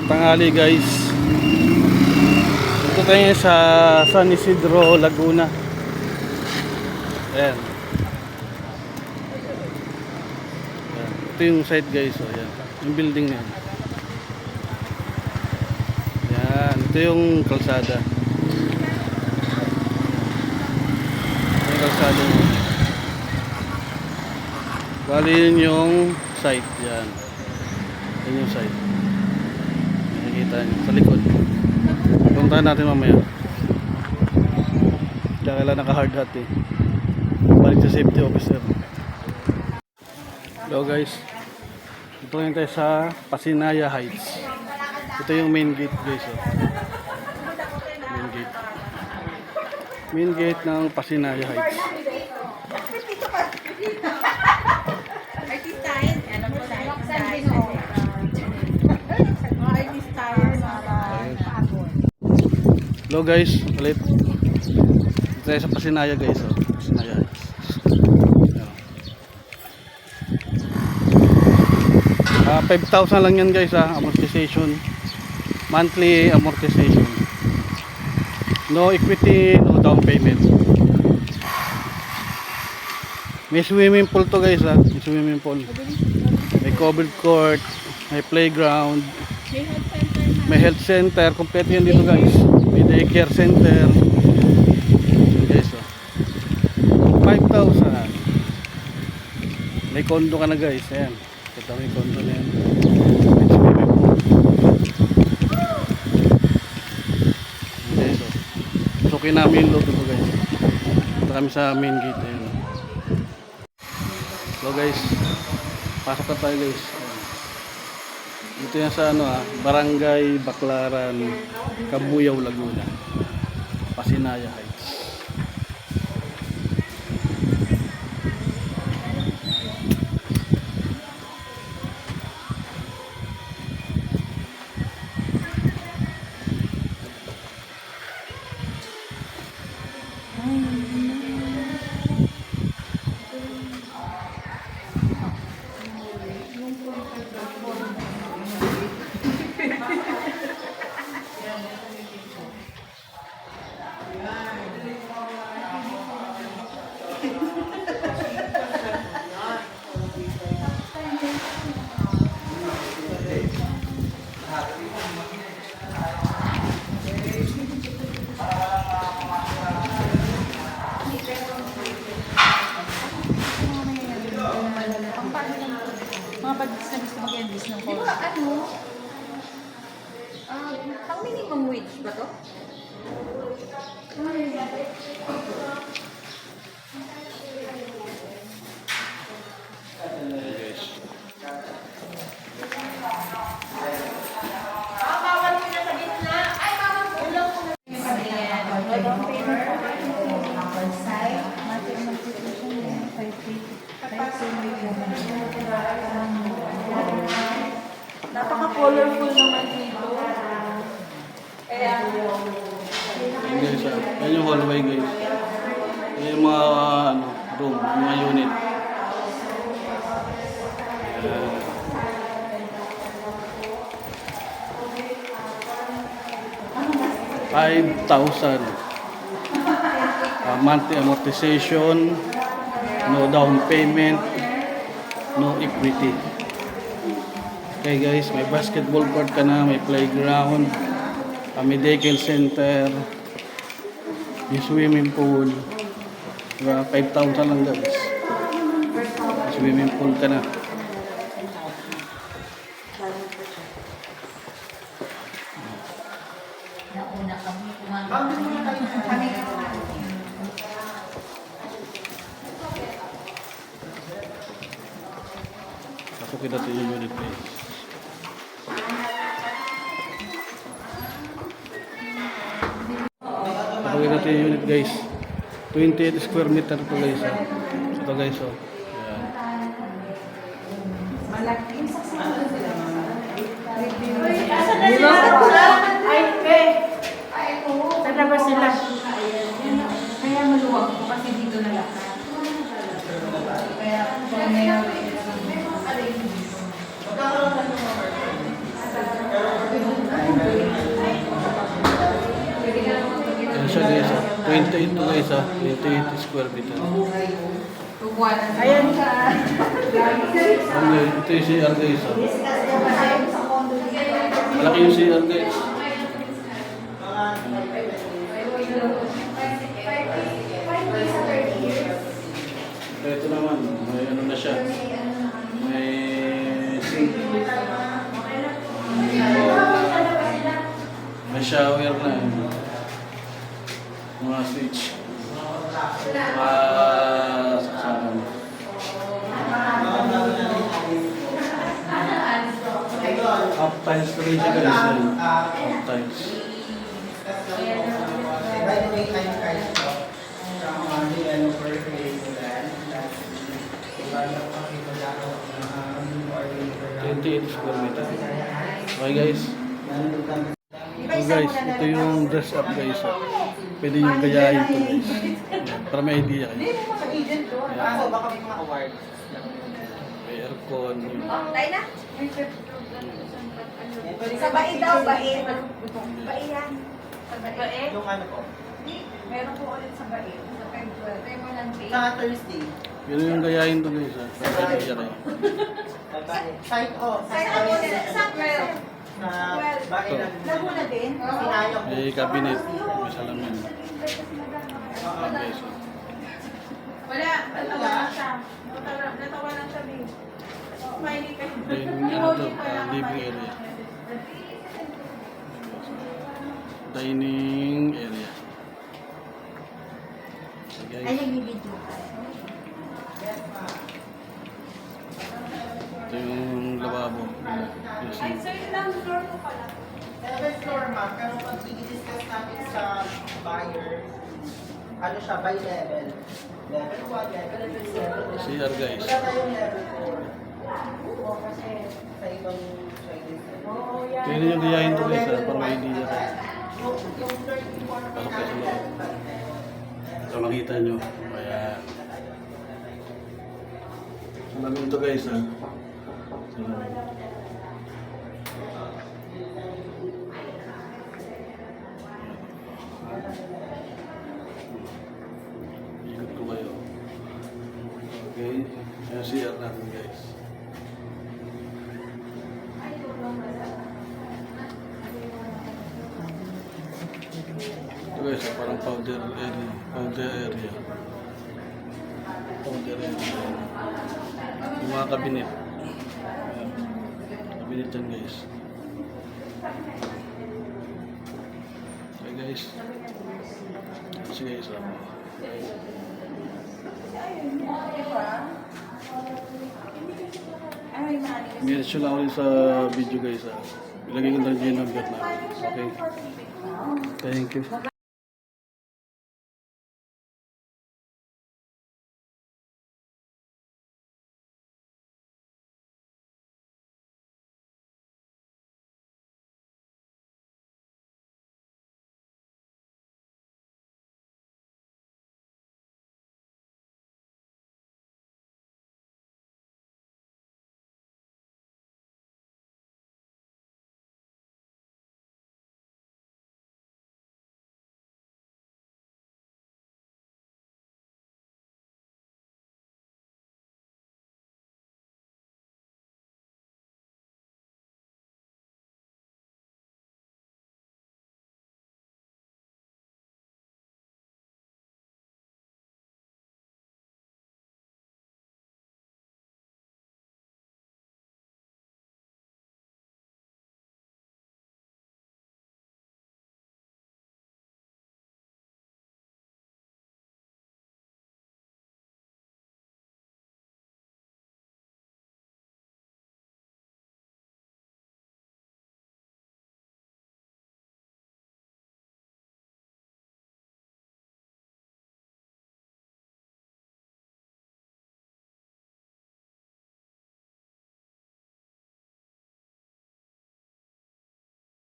Tanghali guys. Ito tayo sa San Isidro, Laguna. Ayan. Ayan. Ito yung site guys. O, ayan. Yung building na yan. Ayan. Ito yung kalsada. Ito yung kalsada mo. Bali yun yung site. Ayan. Yan yung site. Nakikita nyo sa likod. Puntahan natin mamaya. Kaya kailangan naka-hard hat eh. Balik sa safety officer. Hello guys. Ito yung tayo sa Pasinaya Heights. Ito yung main gate guys. Oh. Main gate. Main gate ng Pasinaya Heights. Hello guys, ulit. Ito tayo sa Pasinaya guys. Oh. Pasinaya Heights. 5,000 lang yan guys amortization. Monthly amortization. No equity, no down payment. May swimming pool to guys May swimming pool. May covered court, may playground, may health center, kompleto yan dito guys. May daycare center. Guys 5,000. May condo ka na guys. Ayan. Ito may condo na yan. Guys suki namin yung loob ito guys. Ito kami sa main gate. Ayan. So guys, pasok na tayo guys. Dito yan sa Barangay Baclaran, Cabuyao, Laguna, Pasinaya Heights. Mga pag-dis na gusto mag-endis ng call. Di ba pang minimum wage ba to? Napaka-colorful naman dito. Kaya Guys, yan yung hallway guys. Yan yung mga room, mga unit. 5,000 monthly amortization, no down payment, no equity. Okay guys, may basketball court ka na, may playground, may daycare center, may swimming pool. Diba? 5,000 lang guys. May swimming pool ka na. Pasukin natin yung unit guys. Pasukin natin yung unit guys. 28 square meter to guys. Ito guys. Ayan. Sa labas sila. Kaya maluwag po kasi dito na lang. Kaya kung may 28 to guys ha. 28 square feet. Kukuha na. Ayan ka. Ito yung CR guys ha. Malaki yung CR guys. Ito naman, may ano na siya. May sink. May shower na. Mga switch. Mga saksakan. Half tiles na rin siya guys. Half tiles. By the way, I'm Kyle po. From developer creating land. Develop ang ipagano ng 28 square meter. Okay guys. So guys, ito yung dress up guys. Pwede yung gayahin ito guys. Para may idea kayo. Kaso baka may mga awards. May aircon. Tayo na. Sa bai daw, bai. Bai yan. Sa bai. Yung ano po. Meron po ulit sa bai. Sa February. Tayo lang day. Sa Thursday. Yun yung gayahin ito guys. Para may idea kayo. Site ko. Saan ako sa 12? Na bahay lang. Laguna din? Sinayang ko. May cabinet. May salamin. Okay guys. Wala. Natawa lang siya. Natawa lang siya, babe. Smiley ka. Then ano to, living area. Dining area. So Ay, guys, nagbibidyo. ito yung lababo. Yung sink. So, yun lang floor ko pala. 7th floor ma'am, pero pag i-discuss natin sa buyer, ano siya, by level. Level 1, level 2, level 3. CR guys. Wala tayong level 4. Sa ibang Chinese. Pwede yung gayahin ito guys para may idea kayo. Yung 34 Pasok kayo sa loob. So makita nyo. Ayan. Salamin ito guys ha. Salamin. Ikot ko kayo. Okay. Ayan CR natin guys. Ito guys, parang powder area. Powder area. Powder area. Yung mga kabinet. Ayan. Kabinet yan guys. Okay guys. Kasi guys, Meron lang ulit sa video guys. Ilagay ko na rin yung number namin. Okay. Thank you.